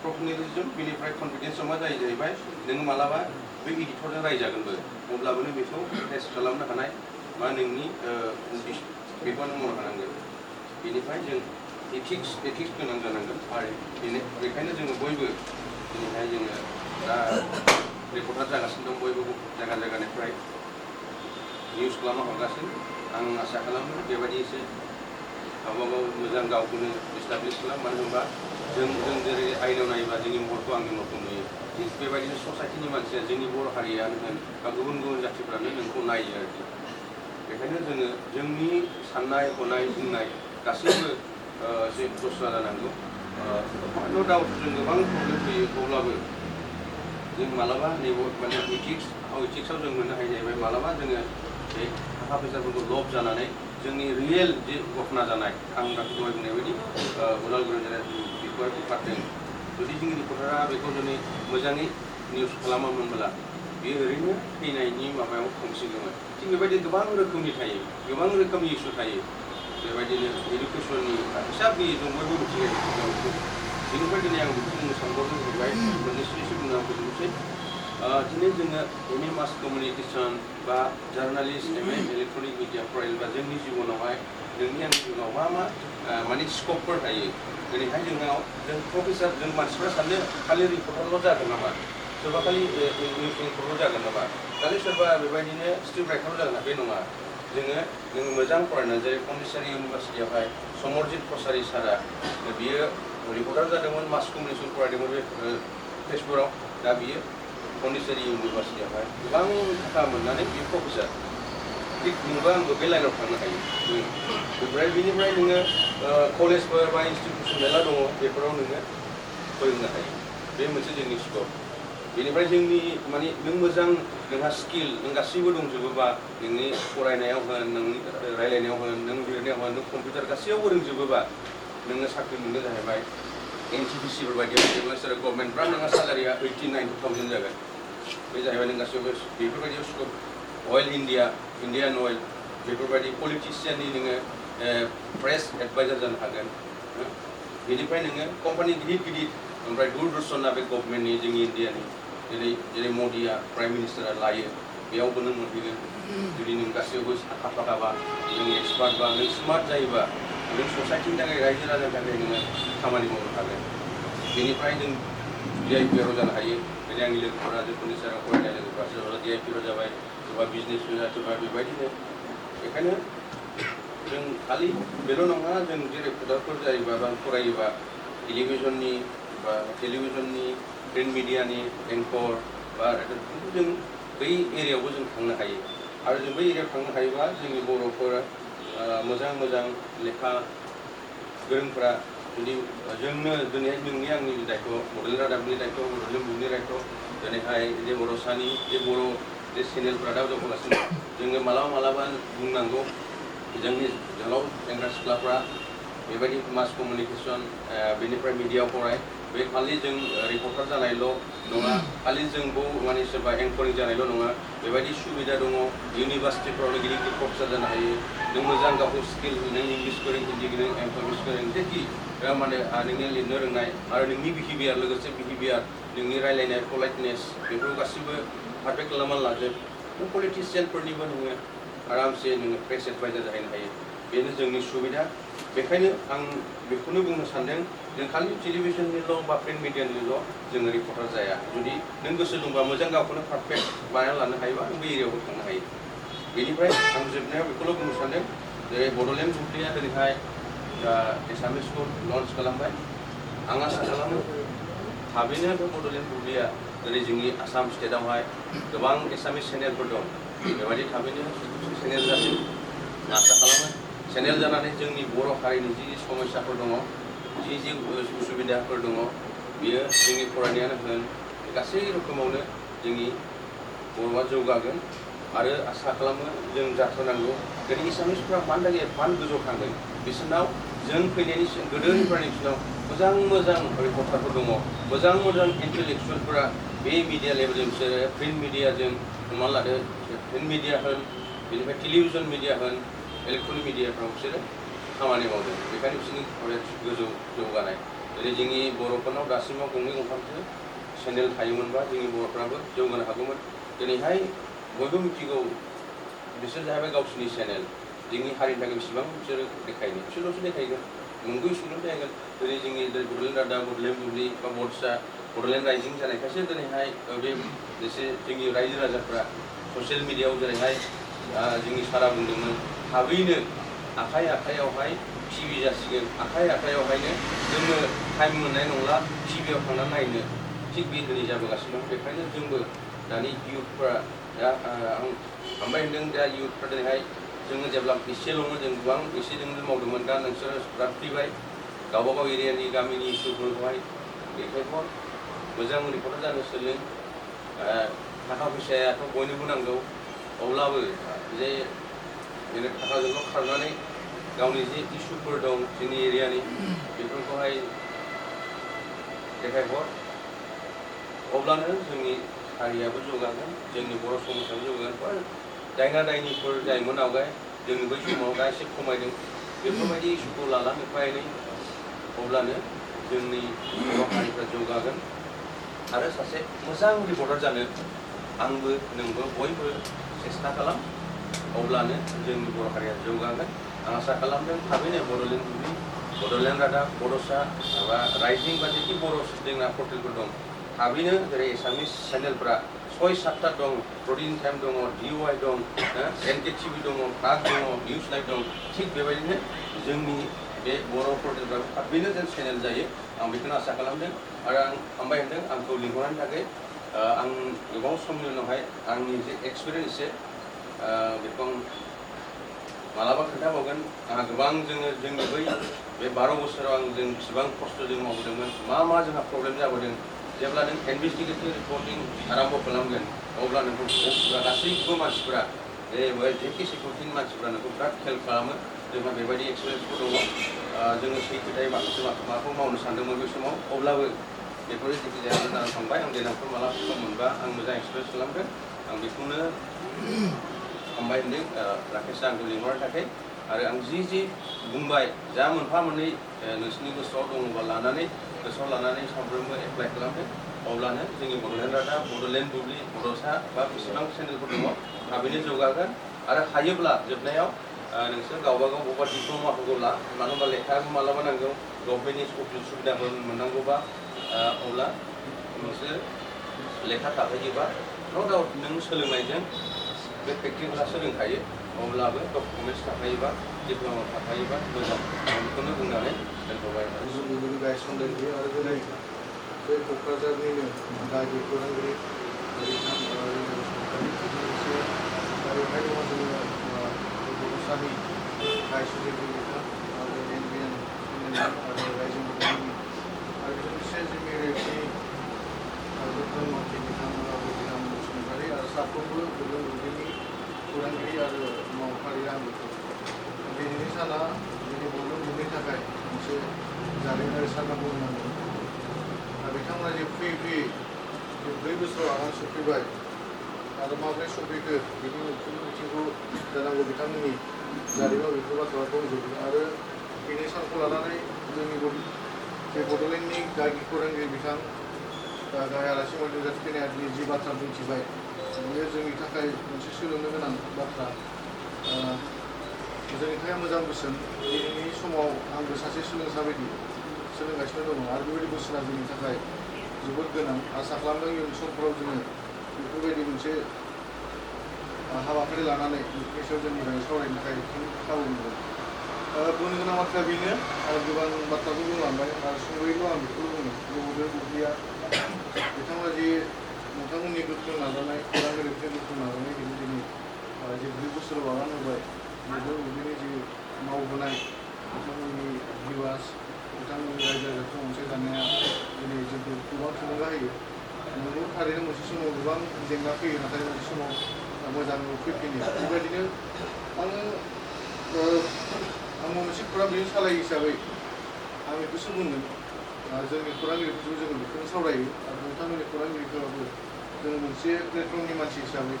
प्रफेसनेलिज्म बेनिफ्राय कनफिडेन्सआव मा जायो जाहैबाय नोङो मालाबा बे एडिटरजों रायजागोनबो अब्लाबो नों बेखौ फेस खालामनो हानाय मा नोंनि बेखौ नों मावनो हानांगोन बेनिफ्राय जों एथिक्स गोनां जानांगोन आरो बेखायनो जोङो बयबो दिनैहाय जोङो दा रिपर्टार जागासिनो दं बयबो जायगा जायगानिफ्राय निउस खालामनो हरगासिनो आं आसा खालामो बेबायदि एसे गावबागाव मोजां गावखौनो इस्टाब्लिस खालाम मानो होनबा जों जेरै आयनाव नायोबा जोंनि महरखौ आंनि महरखौ नुयो थिग बेबायदिनो ससाइटिनि मानसिया जोंनि बर' हारियानो होन बा गुबुन जाथिफ्रानो नोंखौ नायो आरोखि बेखायनो जोङो जोंनि साननाय हनाय बुंनाय गासैबो एसे दस्रा जानांगौ नो डाउट जों गोबां प्रब्लेम फैयो अब्लाबो जों मालाबा नैबे माने इथिक्सआव जों मोननो हायो जाहैबाय मालाबा जोङो बे थाखा फैसाफोरखौ लब जानानै जोंनि रियेल जे घटना जानाय आं दाख्लै दहाय बुंनाय बायदि उदालगुरियाव जेरै बेखौहाय बुथारदों जुदि जोंनि रिपर्टारा बेखौ जुदि मोजाङै निउस खालामामोनब्ला बेयो ओरैनो थैनायनि माबायाव थांसिगौमोन थिग बेबायदि गोबां रोखोमनि थायो गोबां रोखोमनि इस्यु थायो बेबायदिनो इडुकेसननि फिसा बियो जों बयबो मिथियो बेनिफ्राय दिनै आं बेखौ बुंनो सानबावदों जाहैबाय मोननैसो इस्यु बुंनो आं फोजोबनोसै दिनै जोङो एम ए मास कमिउनिकेसन बा journalist M A electronic media फरायोबा जोंनि जिबनावहाय नोंनि आंनि जिबनाव मा माने स्कपफोर थायो दिनैहाय जोंनाव जों प्रफेसार जों मानसिफ्रा सानो खालि रिपर्टारल' जागोन नामा सोरबा खालि निउस रिपर्टल' जागोन नामा खालि सोरबा बेबायदिनो स्क्रिप्ट राइटारल' जागोन बे नङा जोङो मोजां फरायनानै जेरै पन्डिचेरि इउनिभार्सिटियावहाय समरजित कसारि सारा बियो रिपर्टार जादोंमोन मास कमिउनिकेसन फरायदोंमोन बे तेजपुराव दा बियो पन्डिचेरि इउनिभार्सिटियावहाय गोबां थाखा मोननानै बियो प्रफेसार थिग नोंबो आंबो बे लाइनाव थांनो हायो ओमफ्राय बेनिफ्राय नोङो कलेजफोर बा इनस्टिटिउसन मेरला दङ बेफोराव नोङो फोरोंनो हायो बे मोनसे जोंनि स्कप बेनिफ्राय जोंनि माने नों मोजां नोंहा स्किल नों गासैबो दंजोबोबा नोंनि फरायनायाव होन नोंनि रायलायनायाव होन नों लिरनायाव होन नों कम्पिउटार गासैयावबो रोंजोबोबा नोङो साख्रि मोननो जाहैबाय एनटिपिसिफोर बायदियाव जेब्ला सोर गभर्नमेन्टफ्रा नोंहा सालारिया 89,000 जागोन बे जाहैबाय नों गासैबो बेफोरबायदियाव स्कप अइल इन्डियान अइल बेफोरबायदि पलिटिसियाननि नोङो प्रेस एडभाइजार जानो हागोन बेनिफ्राय नोङो कम्पानि गिदिर ओमफ्राय दूरदर्शना बे गभर्नमेन्टनि जोंनि इन्डियानि जेरै मदिया प्राइम मिनिस्टारा लायो बेयावबो नों मोनहैगोन जुदि नों गासैयावबो आखा फाखाबा नों एक्सपार्ट बा नों स्मार्ट जायोबा नों ससाइटिनि थाखाय रायजो राजानि थाखाय नोङो खामानि मावनो हागोन बेनिफ्राय जों DIPR जानो हायो जेरै आंनि लोगोफोरा जोंनि सायाव फरायनाय लोगोफ्रा सोरबा DIPR जाबाय सोरबा बिजनेसमेन सोरबा बेबायदिनो बेखायनो जों खालि बेल' नङा जों जेरै रिपर्टारफोर जायोबा बा फरायोबा टेलिभिजननि प्रिन्ट मिडियानि एंकर बा खिन्थु जों बै एरियायावबो जों थांनो हायो आरो जों बै एरियायाव थांनो हायोबा जोंनि बर'फोरा मोजां लेखा गोरोंफ्रा जुदि जोंनो दिनैहाय नोंनि आंनि दायथ' बड'लेण्ड रादाबनि दायथ' बड'लेण्ड बुकनि दायथ' दिनैहाय जे बर'सानि जे बर' जे चेनेलफ्रा दा जौगागासिनो जोङो मालाबा बुंनांगौ जोंनि जोहोलाव सेंग्रा सिख्लाफ्रा बेबायदि मास कमिउनिकेसन बेनिफ्राय मिडियायाव फराय बे खालि जों रिपर्टार जानायल' नङा खालि जोंबो माने सोरबा एंकरिं जानायल' नङा बेबायदि सुबिदा दङ इउनिभार्सिटिफ्रावनो गिदिर गिदिर प्रफेसार जानो हायो नों मोजां गावखौ स्किल नों इंलिश गोरों हिन्दी गोरों एसामिस गोरों जेखि माने नोंनि लिरनो रोंनाय आरो नोंनि बिहेभियार लोगोसे बिहेभियार नोंनि रायलायनाय पलाइटनेस बेफोर गासिबो पारफेक्ट खालामनानै लाजोब नों पलिटिसियानफोरनिबो नोङो आरामसे नोङो प्रेस एडभाइजार जाहैनो हायो बेनो जोंनि सुबिदा बेखायनो आं बेखौनो बुंनो सानदों जों खालि टेलिभिजननिल' बा प्रिन्ट मिडियानिल' जोङो रिपर्टार जाया जुदि नों गोसो दंबा मोजां गावखौनो पारफेक्ट बानायना लानो हायोबा नों बे एरियायावबो थांनो हायो बेनिफ्राय आं जोबनायाव बेखौल' बुंनो सानदों जेरै बड'लेण्ड बुब्लिया दिनैहाय एसामिसखौ लन्च खालामबाय आं आसा खालामो थाबैनो बे बड'लेण्ड बुब्लिया जेरै जोंनि आसाम स्टेटआवहाय गोबां एसामिस चेनेलफोर दं बेबायदि थाबैनो चेनेल जासिम आसा खालामो चेनेल जानानै जोंनि बर' हारिनि जि समस्याफोर दङ जि उसुबिदाफोर दङ बियो जोंनि फरायनायानो होन गासै रोखोमावनो जोंनि बर'आ जौगागोन आरो आसा खालामो जों जाथारनांगौ दिनै एसामिसफ्रा मानि थाखाय एफान गोजौ थांदों बिसोरनाव जों फैनायनि गोदोनिफ्राय बिसोरनाव मोजां मोजां रिपर्टारफोर दङ मोजां मोजां इन्टेलेक्सुवेलफोरा बे मिडिया लेभेलजों बिसोरो प्रिन्ट मिडियाजों हमना लादो प्रिन्ट मिडिया होन बेनिफ्राय टेलिभिजन मिडिया होन इलेक्ट्रनिक मिडियाफ्राव बिसोरो खामानि मावदों बेखायनो बिसोरनि गोजौ जौगानाय जेरै जोंनि बर'फोरनाव दासिमाव गंनै गंथामसो चेनेल थायोमोनबा जोंनि बर'फ्राबो जौगानो हागौमोन दिनैहाय बयबो मिथिगौ बिसोर जाहैबाय गावसोरनि चेनेल जोंनि हारिनि थाखाय बेसेबां बिसोरो देखायनो बिसोरल'सो देखायगोन नंगौ इसोरल' देखायगोन जेरै जोंनि बड'लेण्ड रादाब बड'लेण्ड बुब्लि बा बड'सा बड'लेण्ड राइजिं जानायखायसो दिनैहाय बे एसे जोंनि रायजो राजाफ्रा ससियेल मिडियायाव जेरैहाय जोंनि सारा बुंदोंमोन थाबैनो आखाइ आखाइयावहाय टिभि जासिगोन आखाइ आखाइयावहायनो जोङो टाइम मोननाय नंला टिभियाव थांनानै नायनो थिग बे दिनै जाबोगासिनो दं बेखायनो जोंबो दानि इयुथफ्रा दा आं हामबाय होनदों दा इयुथफ्रा दिनैहाय जोङो जेब्ला एसेल'मोन जों गोबां एसेजोंनो मावदोंमोन दा नोंसोरो बिराद फैबाय गावबागाव एरियानि गामिनि इस्युफोरखौहाय दैथायहर मोजां रिपर्टार जानो सोलों थाखा फैसायाथ' बयनोबो नांगौ अब्लाबो जे बिदिनो थाखाजोंल' खारनानै गावनि जे इस्युफोर दं जोंनि एरियानि बेफोरखौहाय देखायहर अब्लानो जोंनि हारियाबो जौगागोन जोंनि बर' समाजाबो जौगागोन दायना दायनिफोर जायोमोन आवगाय जोंनि बै समाव दा एसे खमायदों बेफोरबायदि इस्युखौ लाला एफा एनै अब्लानो जोंनि बर' हारिफ्रा जौगागोन आरो सासे मोजां रिपर्टार जानो आंबो नोंबो बयबो सेस्था खालाम अब्लानो जोंनि बर' हारिया जौगागोन आं आसा खालामदों थाबैनो बड'लेण्ड बुब्लि बड'लेण्ड रादाब बड'सा माबा राइजिं बा जेखि बर' जोंना पर्टेलफोर दं थाबैनो जेरै एसामिस चेनेलफ्रा 6-7टा दं प्रटिन टाइम दङ DUI दं NKTV दङ प्राग दङ निउस लाइभ दं थिग बेबायदिनो जोंनि बे बर' पर्टेलफ्राबो थाबैनो जों चेनेल जायो आं बेखौनो आसा खालामदों आरो आं हामबाय होनदों आंखौ लिंहरनायनि थाखाय आं गोबाव समनि उनावहाय आंनि जे एक्सपिरियेन्स एसे बेखौ आं मालाबा खोन्थाबावगोन आंहा गोबां जोङो जोंनि बै बे 12 बोसोराव आं जों बेसेबां खस्थ' जों मावबोदोंमोन मा जोंहा प्रब्लेम जाबोदों जेब्ला नों इनभेस्टिगेटिभ रिपर्टिं आरम्भ खालामगोन अब्ला नोंखौ गासैबो मानसिफोरा जेखि सिकिउरिटिनि मानसिफोरा नोंखौ बिराद हेल्प खालामो जोंहा बेबायदि एक्सपिरियेन्सफोर दङ जोङो सैथोयै माखासे माबाखौ मावनो सानदोंमोन बे समाव अब्लाबो बेफोर जेखि जाया जानानै थांबाय आं देनांफोर मालाबा सम मोनबा आं मोजां एक्सपिरियेन्स खालामगोन आं बेखौनो हामबाय होनदों राकेशआ आंखौ लिंहरनो थाखाय आरो आं जि बुंबाय जा मोनफा मोननै नोंसिनि गोसोआव दङबा लानानै गोसोआव लानानै सानफ्रोमबो एप्लाइ खालामदों अब्लानो जोंनि बड'लेण्ड रादाब बड'लेण्ड बुब्लि बड'सा बा बेसेबां चेनेलफोर दङ थाबैनो जौगागोन आरो हायोब्ला जोबनायाव नोंसोर गावबागाव बबेबा डिप्ल'माफोरखौ ला मानो होनबा लेखायाबो मालाबा नांगौ गभर्नमेन्टनि सुबिदाफोर मोननांगौबा अब्ला नोंसोर लेखा थाहैयोबा न' डाउट नों सोलोंनायजों बे प्रेक्टिकेला सोलोंखायो अब्लाबो डकुमेन्टस थाखायोबा डिप्ल'मा थाखायोबा मोजां आं बेखौनो बुंनानै दोनथ'बाय गायसनदों आरो दिनै बे क'क्राझारनिनो गागि खौरांगिरि बेवहाय दङ जोङो बड'सानि गायसनगिरि बिथां आरो एनबिएन आरो रायजिं बुब्लिनि आरो बेजों लोगोसे जोंनि रेफनि गोख्रों मानसि बिथांमोनाबो बिथां बसुमतारी आरो साफ्रोमबो बड'लेण्ड बुब्लिनि खौरांगिरि आरो मावफारिया आं बेखौ दिनैनि साना जोंनि बड'लेण्ड बुब्लिनि थाखाय मोनसे जारिमिनारि सान होननांगोन बिथांमोना जे फैयै फैयै 4 बोसोराव आगान सुरफैबाय आरो माबोरै सफैखो बेनि बिथिंखौ जानांगौ बिथांमोननि जारिमिनाव बेफोर बाथ्राखौ दंजोबो आरो बेनि सानखौ लानानै जोंनि बे बड'लेण्डनि गागि खौरांगिरि बिथां गाहाय आलासि मन्त्रि नुजाथिफैनाया दिनै जि बाथ्रा बुंथिबाय बेयो जोंनि थाखाय मोनसे सोलोंनो गोनां बाथ्रा जोंनि थाखाय मोजां बोसोन दिनैनि समाव आंबो सासे सोलोंसा बायदि सोलोंगासिनो दङ आरो बेबायदि बोसोना जोंनि थाखाय जोबोद गोनां आसा खालामदों इयुन समफोराव जोङो बेफोरबायदि मोनसे हाबाफारि लानानै बेफोरनि सायाव जोंनि सावरायनो थाखाय खाबु मोनगोन बुंनो गोनां बाथ्राया बेनो आरो गोबां बाथ्राखौ बुंलांबाय आरो सुंद'यैल' आं बेखौ बुंनो बुंदिया बिथांमोना जे नोंथांमोननि गोख्रों नाजानाय खौरांगिरिफोरनि गोख्रों नाजानाय बेनि दिनै जे 4 बोसोराव आगान होबाय बेबो बिदिनो जे मावबोनाय बिथांमोननि बिबास बिथांमोननि रायजो राजाखौ अनसायजानाया दिनै जोंखौ गोबां थुलुंगा होयो नंगौ थारैनो मोनसे समाव गोबां जेंना फैयो नाथाय मोनसे समाव मोजां फैफिनो बेबायदिनो आङो मोनसे खौरां बिजों सालायो हिसाबै आं बेखौसो बुंगोन जोंनि खौरांगिरिफोरखौ जोङो बेखौनो सावरायो आरो नोंथांमोननि खौरांगिरिफोराबो जोङो मोनसे प्लेटफर्मनि मानसि हिसाबै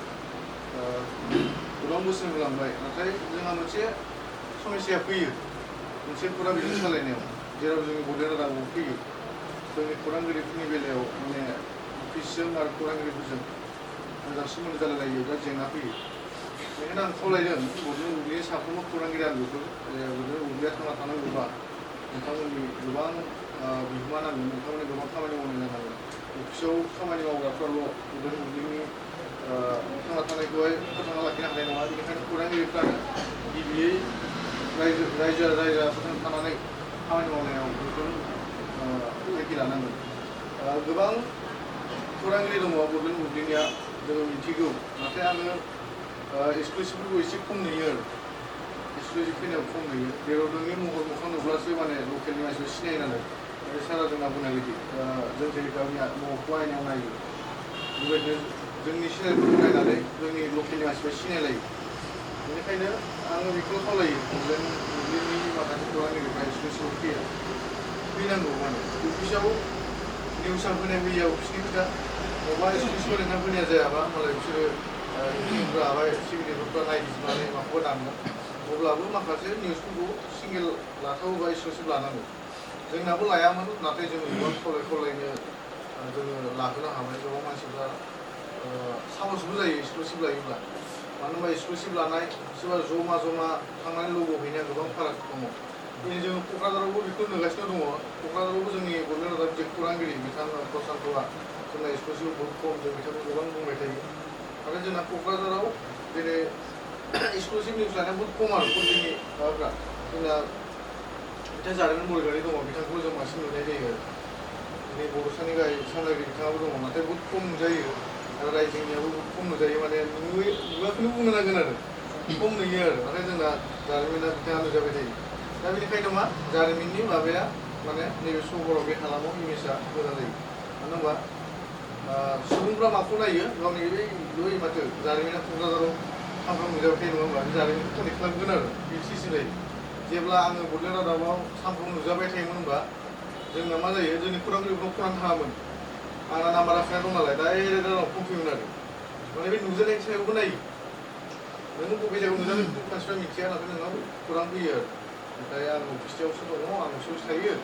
गोबां बोसोन होलांबाय नाथाय जोंहा मोनसे समस्या फैयो मोनसे खौरां बिजों सालायनायाव जेराव जोंनि बड'लेण्ड रादाबआव फैयो जोंनि खौरांगिरिफोरनि बेलायाव माने अफिसजों आरो खौरांगिरिफोरजों मोजां सोमोन्दो जालायलायो बिराद जेंना फैयो बेनिखायनो आं खावलायदों बड'लेण्ड बुब्लिनि साफ्रोमबो खौरांगिरि आं बेखौ बड'लेण्ड बुब्लिया थांना थानांगौबा नोंथांमोननि गोबां बिहोमा नांगोन नोंथांमोननि गोबां खामानि मावनाय जानांगोन अफिसाव खामानि मावग्राफ्राल' बड'लेण्ड बुब्लिनि थांना थानायखौहाय फोथांना लाखिनो हानाय नङा बेनिखायनो खौरांगिरिफ्रानो गिबियै रायजो राजाफोरजों थानानै खामानि मावनायाव बेफोर थांखि लानांगोन गोबां खौरांगिरि दङ बड'लेण्ड बुब्लिनिया जोङो मिथिगौ नाथाय आङो एक्सक्लुसिभफोरखौ एसे खम नुयो आरो एक्सक्लुसिभ फैनायाव खम नुयो जेराव नोंनि महर मोखां नुब्लासो माने लकेलनि मानसिखौ सिनायो नालाय सारा जोंना बुंनाय बायदि जों जेरै गावनि महरखौ आयनायाव नायो बेबायदिनो जोंनि सिनायफोरखौ नायनानै जोंनि लकेलनि मानसिफ्रा सिनायलायो बेनिखायनो आङो बेखौ खावलायो बड'लेण्ड बुब्लिनि माखासे खौरांगिरिफ्रा एक्सक्लुसिभ फैनांगौ माने अफिसाव निउसआ फैनाय फैया अफिसनि खोथा बबेबा एक्सक्लुसिभ लेखा फैनाया जायाबा मालाय बिसोरो हाबाय सिभिलिफोरफ्रा नायबिजिरनानै माखौबा दानगोन अब्लाबो माखासे निउसफोरखौ सिंगेल लाथाव बा एक्सक्लुसिभ लानांगौ जोंनाबो लायामोन नाथाय जोङो गोबां खावलायनो जोङो लाहोनो हाबाय गोबां मानसिफ्रा साहसबो जायो एक्सक्लुसिभ लायोब्ला मानो होनबा एक्सक्लुसिभ लानाय सोरबा जमा थांनानै लोगो हैनाया गोबां फाराग दङ दिनै जोङो क'क्राझारावबो बेखौ नुगासिनो दङ क'क्राझारावबो जोंनि बड'लेण्ड रादाब जे खौरांगिरि बिथां प्रसान्तआ जोंना एक्सक्लुसिभ बहुद खम जों बिथांखौ गोबां बुंबाय थायो आरो जोंना क'क्राझाराव दिनै एक्सक्लुसिभ निउस लानाया बहुद खम आरो जोंनि माबाफ्रा जोंना बिथां जारिमिन बरगयारि दङ बिथांखौ जों बांसिन नुनाय जायो दिनै बड'सानि गाहाय सामलायगिरि बिथाङाबो दङ नाथाय बहुद खम नुजायो आरो रायजोनियाबो बहुद खम नुजायो माने नुवाखौनो बुंनो नांगोन आरो खम नुयो आरो नाथाय जोंना जारिमिना बिथाङा नुजाबाय थायो दा बेनिखायनो मा जारिमिननि माबाया माने नैबे सहराव बे हालामाव इमेजआ मोजां जायो मानो होनबा सुबुंफ्रा माखौ नायो गावनि बै माथो जारिमिना क'क्राझाराव सानफ्रामबो नुजाबाय थायो नङा होनबा बे जारिमिनखौ कनेक्ट खालामगोन आरो बे सिस्टेम जायो जेब्ला आङो बड'लेण्ड रादाबाव सानफ्रामबो नुजाबाय थायोमोन होनबा जोंना मा जायो जोंनि खौरांगिरिफ्राव खौरां थाङामोन आंना नाम्बारा फैना दं नालाय डाइरेक्ट आंनाव फन फैयोमोन आरो माने बे नुजानायनि सायावबो नायो नों बबे जायगायाव नुजादों मानसिफ्रा मिथिया नाथाय नोंनाव खौरां फैयो आरो ओमफ्राय आं अफिसआवसो दङ आं अफिसावसो थायो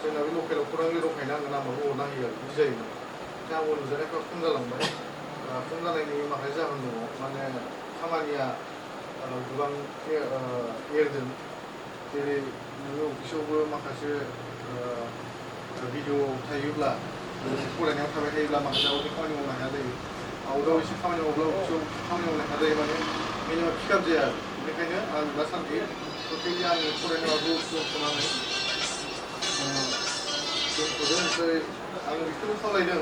जोंना बे लकेलाव खौरांगिरि दंखायनो आङो नाम्बारखौ हरना होयो आरो बिदि जायोमोन दा आंबो नुजानायफ्रा खम जालांबाय खम जानायनि माखासे जाहोन दङ माने खामानिया गोबां एरदों जेरै नोङो अफिसावबो माखासे भिडिअ थायोब्ला फरायनायाव थाबाय थायोब्ला माखासे आउटनि खामानि मावनो हाया जायो आउटआव एसे खामानि मावब्ला अफिसाव खामानि मावनो हाया जायो माने मिनिमाम पिकआप जाया आरो बेनिखायनो आं दासान्दि टटेलि आंनि फरायनायावबो दोनथ'नानै दोनथ'दों ओमफ्राय आं बेखौनो खावलायदों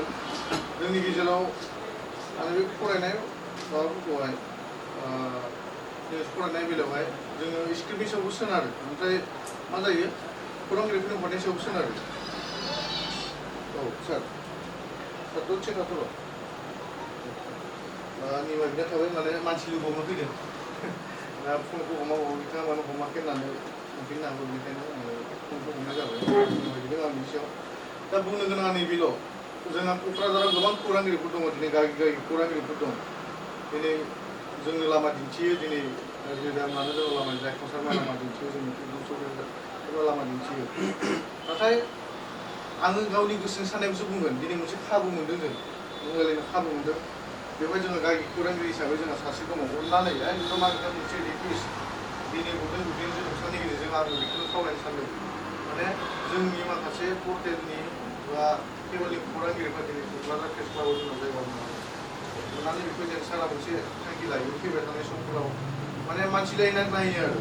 जोंनि गेजेराव आं बे फरायनाय माबाफोरखौहाय निउस फरायनाय बेलायावहाय जोङो स्क्रिप्टनि सायावबो सोनारो ओमफ्राय मा जायो खौरांगिरिफोरनि हरनायनि सायावबो सोनारो औ सार थ' चेकआथ' निमा बिना थाबाय माने मानसि लोगो हमनो फैदों दा फनखौ हमाबाबो बिथाङा मानो हमाखै होननानै सोंफिननो हागौ बेनिखायनो आङो फनखौ हमनाय जाबाय बिदिनो आं बिनि सायाव दा बुंनो गोनाङा नैबेल' जोंहा क'क्राझाराव गोबां खौरांगिरिफोर दङ दिनै गागि खौरांगिरिफोर दं दिनै जोंनो लामा दिन्थियो दिनै मानो जोंनो लामा जायखौसारबा लामा दिन्थियो जोंनि सोरबा लामा दिन्थियो नाथाय आङो गावनि गोसोनि साननायखौसो बुंगोन दिनै मोनसे खाबु मोनदों जों रायलायनो खाबु मोनदों बेवहाय जोङो गागि खौरांगिरि हिसाबै जोंहा सासे दङ अननानै एकदम आंनिफ्राय मोनसे रिकुवेस्ट दिनै बुंदों बुंदों नोंथांनि गेजेरजों आङो बेखौनो खावलायनो सानदों माने जोंनि माखासे पर्टेलनि बा केबोलनि खौरांगिरिफ्रा दिनै क'क्राझार प्रेस क्लाबाव जोंनाव जायगा मोना अननानै बेखौ जों सारा मोनसे थांखि लायो फैबाय थानाय समफोराव माने मानसि लायनानै नायो आरो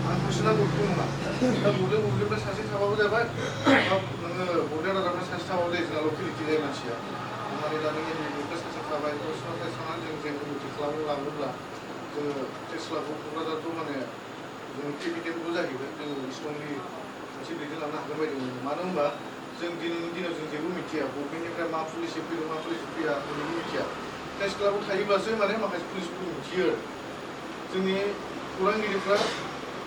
आं कुइसनांगौ बेखौ नङा दा बड'लेण्डनिफ्राय सासे थाबाबो जाबाय नोङो बड'लेण्ड रादाबनिफ्राय सासे थाबाबो जायो जोंना लकेलिटि जायो मानसिया हमनानै दा नों एनबिनिफ्राय सासे थाबाय दसनिफ्राय थानानै जों जेन'रेटि खालामनो लाङोब्ला जोङो प्रेस क्लाबखौ क'क्राझारखौ माने जों केपिटेलबो जाहैगोन जों स्ट्रंलि मोनसे दैदेनलांनो हागोन बायदि मोनो मानो होनबा जों दिनैनि दिनाव जों जेबो मिथिया गभर्नमेन्टनिफ्राय मा पलिसि फैदों मा पलिसि फैया जों बेखौ मिथिया प्रेस क्लाबाव थायोब्लासो माने माखासे पुलिसफोरखौ मिथियो जोंनि खौरांगिरिफ्रा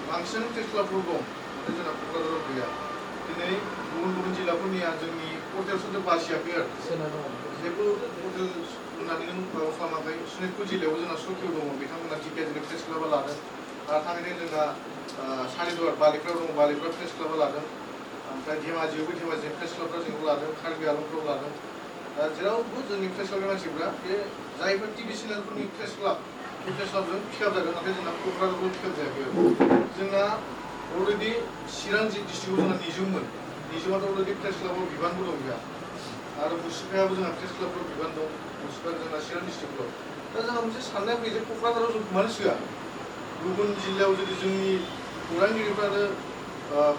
बांसिन प्रेस क्लाबफोर दं नाथाय जोंना क'क्राझाराव गैया दिनै गुबुन गुबुन जिल्लाफोरनिया जोंनि पर्टेल सोरजों बासियाखै आरो जेबो पर्टेल होननानै नों माबा खालामाखै सनितपुर जिल्लायाव जोंना सकियाव दङ बिथांमोना टिकेटजों प्रेस क्लाबा लादों आरो थाङैनो जोंना सारिदुवार बालिफ्राव दङ बालिफ्रा प्रेस क्लाबा लादों ओमफ्राय धेमाजियावबो धेमाजि प्रेस क्लाबफ्रा जोंखौ लादों कार्बि आलमफ्राव लादों दा जेरावबो जोंनि प्रेस क्लाबनि मानसिफ्रा बे जायफोर टिभि चेनेलफोरनि प्रेस क्लाब बे प्रेस क्लाबजों पिकआप जादों नाथाय जोंना क'क्राझारावबो पिकआप जायाखै जोंना अलरेडि चिरां डिस्ट्रिक्टआव जोंना निजोममोन निजोमाथ' अलरेडि प्रेस क्लाबाव बिबानबो दं गैया आरो मुसुखायाबो जोंहा प्रेस क्लाबफ्राव बिबान दं मुसुखा जोंना चिरां डिस्ट्रिक्टफ्राव दा जोंहा मोनसे साननाय फैयो जे क'क्राझाराव जों मानो सोआ गुबुन जिल्लायाव जुदि जोंनि खौरांगिरिफ्रानो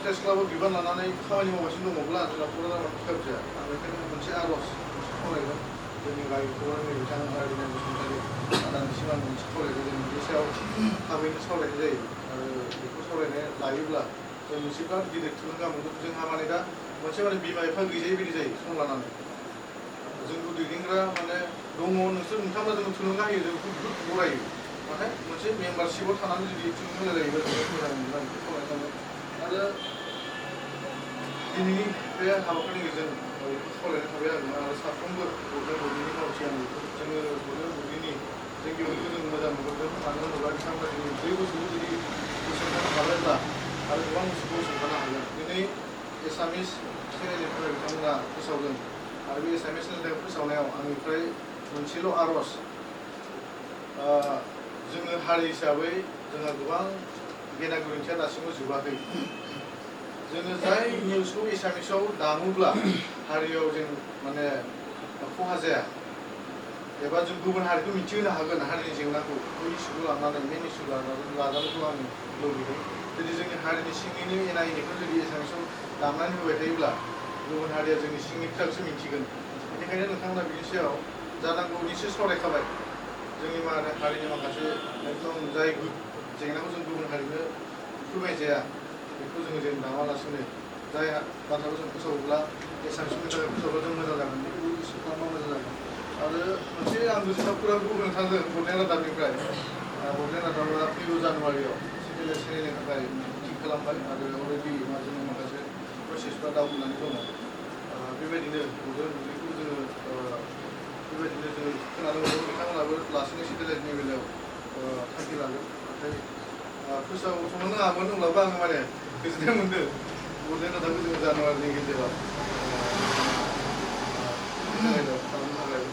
प्रेस क्लाबाव बिबान लानानै खामानि मावगासिनो दङब्ला जोंना क'क्राझाराव पिकआप जाया आं बेखायनो मोनसे आर'ज खावलायगोन जोंनि गागि खौरांगिरि बिथां आरबिना बसुमतारी आदानिसिम आं मोनसे खावलायगोन जों बेनि सायाव थाबैनो सावरायनाय जायो आरो बेखौ सावरायनाय लायोब्ला जों मोनसे बिराद गिदिर थुलुंगा मोनगोन जोंहा माने दा मोनसे माने बिमा बिफा गैजायै बायदि जायो सम लानानै जोंखौ दैदेनग्रा माने दङ नोंथांमोना जोंखौ थुलुंगा होयो जों बेखौ बरायो नाथाय मोनसे मेम्बारशिपआव थानानै जुदि थुलुंगा होलायोब्ला जों मोजां मोनगोन बेखौ खावलायनांगोन आरो दिनैनि बे हाबाफारिनि गेजेरजों बेखौ खावलायनाय थाबाय आरो साफ्रोमबो बड'लेण्डनि मावथि आं जोङो बड'लेण्डनि जों गिबियावनो जों मोजां नुहरदों मानो होनोब्ला बिथांमोना दिनै 3 बोसोरखौ जुदि गसंथानो हाबायब्ला आरो गोबां बुस्थुखौ गसंथानो हागोन दिनै एसामिस चेनेलनिफ्राय बिथांमोना फोसावदों आरो बे एसामिस चेनेलनिफ्राय फोसावनायाव आंनिफ्राय मोनसेल' आर'ज जोङो हारि हिसाबै जोंहा गोबां गेना गोरोन्थिया दासिमबो जोबाखै जोङो जाय निउसखौ एसामिसाव दामोब्ला हारियाव जों माने खहा जाया एबा जों गुबुन हारिखौ मिथिहोनो हागोन हारिनि जेंनाखौ बै इस्युखौ लानानै मेन इस्यु लाजानायखौ आं लुबैदों जुदि जोंनि हारिनि सिंनिनो एना एनिखौ जुदि एसामिसाव दामनानै होबाय थायोब्ला गुबुन हारिया जोंनि सिंनि खोथाखौसो मिथिगोन बेनिखायनो नोंथांमोना बिनि सायाव जानांगौ निसय सावरायखाबाय जोंनि हारिनि माखासे एकदम जाय जेंनाखौ जों गुबुन हारिनो फोरमायजाया बेखौ जोङो जों दामालासिनो जाय बाथ्राखौ जों फोसावोब्ला एसामिसनि थाखाय फोसावब्ला जों मोजां जागोन बेखौ इस्यु खालामबा मोजां जागोन आरो मोनसे आं गोसोआव खौरांखौ बुंनो थांदों बड'लेण्ड रादाबनिफ्राय बड'लेण्ड रादाबा फैगौ जानुवारियाव सेटेलाइट चेनेलनि थाखाय थिग खालामबाय आरो अलरेडि जोंनि माखासे प्रसेसफ्रा दावगानानै दङ बेबायदिनो बड'लेण्ड बुब्लिखौ जोङो बेबायदिनो जोङो खोनानो मोनदों बिथांमोनाबो लासैनो सेटेलाइटनि बेलायाव थांखि लागोन नाथाय फोसावथ'नो नाङामोन होनब्लाबो आङो माने गोजोननाय मोनदों बड'लेण्ड रादाबखौ जोङो जानुवारिनि गेजेराव खालामनो थाखाय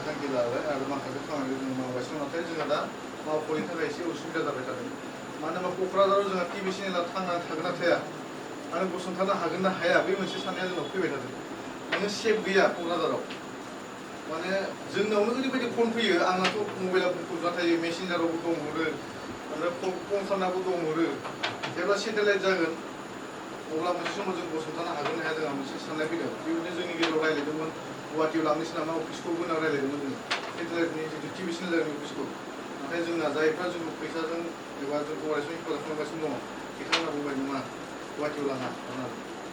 थांखि लाबाय आरो माखासे खामानिखौ जों मावगासिनो नाथाय जोंहा दा मावख'नि थाखाय एसे उसुबिदा जाबाय थादों मानो होनबा क'क्राझाराव जोंहा टिभि चेनेला थांनानै थागोन ना थाया आरो गसंथानो हागोन ना हाया बे मोनसे साननाया जोंनाव फैबाय थादों माने सेफ गैया क'क्राझाराव माने जोंनावनो ओरैबायदि फन फैयो आंनाथ' मबाइला बुंफबना थायो मेसेन्जारावबो दंहरो ओमफ्राय फन खालामनाबो दंहरो जेब्ला सेटेलाइट जागोन अब्ला मोनसे समाव जों गसंथानो हागोन ना हाया जोंहा मोनसे साननाय फैदों बेबायदिनो जोंनि गेजेराव रायज्लायदोंमोन गुवाहाटियाव लांनोसै नामा अफिसखौ होना रायज्लायदोंमोन जों सेटेलाइटनि जितु टिभि चेनेलनि अफिसखौ नाथाय जोंना जायफ्रा जोंखौ फैसाजों एबा जोंखौ अरायसम हेफाजाब खालामगासिनो दङ बिथांमोना बुंबाय नङा गुवाहाटियाव लाङा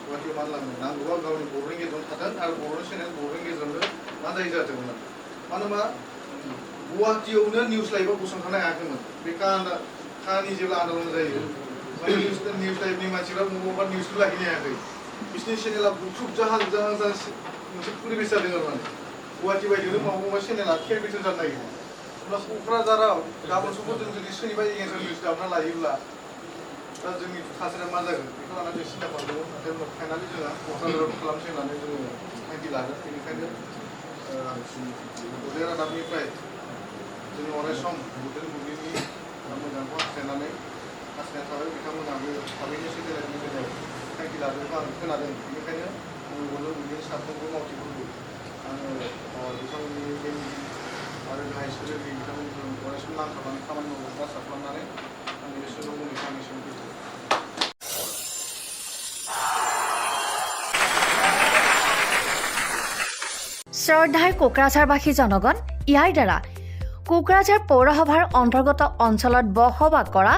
गुवाहाटियाव मानो लाङो नांगौबा गावनि बर'नि गेजेरावनो थाथों आरो बर'नि चेनेल बर'नि गेजेरावनो मा जायो जाथोंमोन मानो होनबा गुवाहाटियावनो निउस लाइभआव गसंथानो हायाखैमोन बे काहानि जेब्ला आन्दलन जायो माने निउस लाइभनि मानसिफ्रा बबावबा निउसखौ लाखिनो हायाखै बिसोरनि चेनेला बुख्रुब जाहां मोनसे परिबेस जादों आरो माने गुवाहाटि बायदियावनो माबा चेनेला केरबिथर जानो नागिरो अब्ला क'क्राझाराव गाबोन समफोर जों जुदि सोरनिबा एगेन्सआव निउस दाबना लायोब्ला दा जोंनि थासारिया मा जागोन बेखौ लानानै जों सिन्था खालामदोंमोन नाथाय उनाव फाइनालि जोंहा क'क्राझाराव खालामसै होननानै जोङो थांखि लादों बेनिखायनो बड'लेण्ड रादाबनिफ्राय जों अराय सम बड'लेण्ड बुब्लिनि मोजांखौ हास्थायनानै थाबाय बिथांमोनाबो थाबैनो सेटेलाइटनि बेलायाव थांखि लादोंखौ आं खोनादों बेनिखायनो आं बड'लेण्ड बुब्लिनि साफ्रोमबो मावथिफोरखौ आङो बिथांमोननि आरो गाहाय सोलोगिरि बिथांमोनजों अराय सम नांथाबनानै खामानि मावनो आसा खालामनानै आंनि बे सोंलु बुंनायखौ आंनिसिम फैदों শ্ৰদ্ধাৰ কোকৰাঝাৰবাসী জনগণ ইয়াৰ দ্বাৰা কোকৰাঝাৰ পৌৰসভাৰ অন্তৰ্গত অঞ্চলত বসবাস কৰা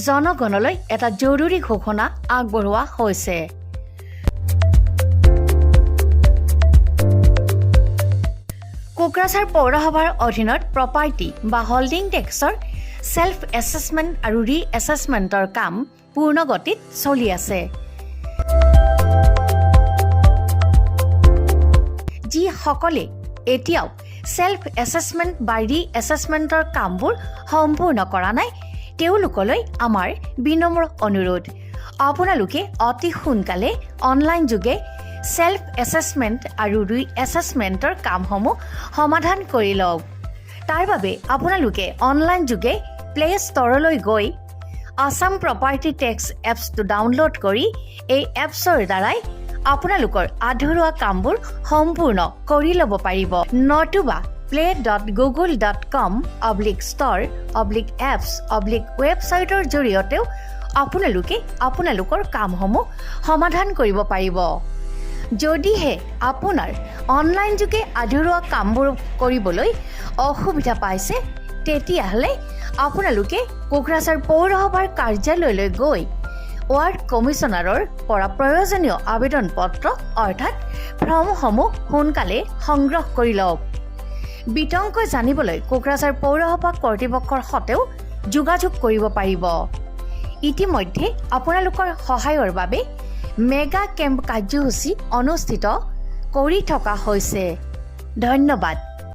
জনগণলৈ এটা জৰুৰী ঘোষণা আগবঢ়োৱা হৈছে। কোকৰাঝাৰ পৌৰসভাৰ অধীনত প্ৰপাৰ্টি বা হোল্ডিং টেক্সৰ সেল্ফ এছেছমেণ্ট আৰু ৰি এছেছমেণ্টৰ কাম পূৰ্ণ গতিত চলি আছে। যিসকলে এতিয়াও সেল্ফ এছেছমেণ্ট বা ৰি এছেছমেণ্টৰ কামবোৰ সম্পূৰ্ণ কৰা নাই তেওঁলোকলৈ আমাৰ বিনম্ৰ অনুৰোধ আপোনালোকে অতি সোনকালে অনলাইন যোগে সেল্ফ এছেছমেণ্ট আৰু ৰি এছেছমেণ্টৰ কামসমূহ সমাধান কৰি লওক। তাৰ বাবে আপোনালোকে অনলাইন যোগে প্লে ষ্ট'ৰলৈ গৈ আসাম প্ৰপাৰ্টি টেক্স এপছটো ডাউনলোড কৰি এই এপছৰ দ্বাৰাই আপোনালোকৰ আধৰুৱা কামবোৰ সম্পূৰ্ণ কৰি ল'ব পাৰিব। নতুবা play.google.com/store/apps/ৱেবছাইটৰ জৰিয়তেও আপোনালোকে আপোনালোকৰ কামসমূহ সমাধান কৰিব পাৰিব। যদিহে আপোনাৰ অনলাইন যোগে আধৰুৱা কামবোৰ কৰিবলৈ অসুবিধা পাইছে তেতিয়াহ'লে আপোনালোকে কোকৰাঝাৰ পৌৰসভাৰ কাৰ্যালয়লৈ গৈ ৱাৰ্ড কমিছনাৰৰ পৰা প্ৰয়োজনীয় আবেদন পত্ৰ অৰ্থাৎ ফৰ্মসমূহ সোনকালে সংগ্ৰহ কৰি লওক। বিতংকৈ জানিবলৈ কোকৰাঝাৰ পৌৰসভা কৰ্তৃপক্ষৰ সৈতেও যোগাযোগ কৰিব পাৰিব। ইতিমধ্যে আপোনালোকৰ সহায়ৰ বাবে মেগা কেম্প কাৰ্যসূচী অনুষ্ঠিত কৰি থকা হৈছে। ধন্যবাদ।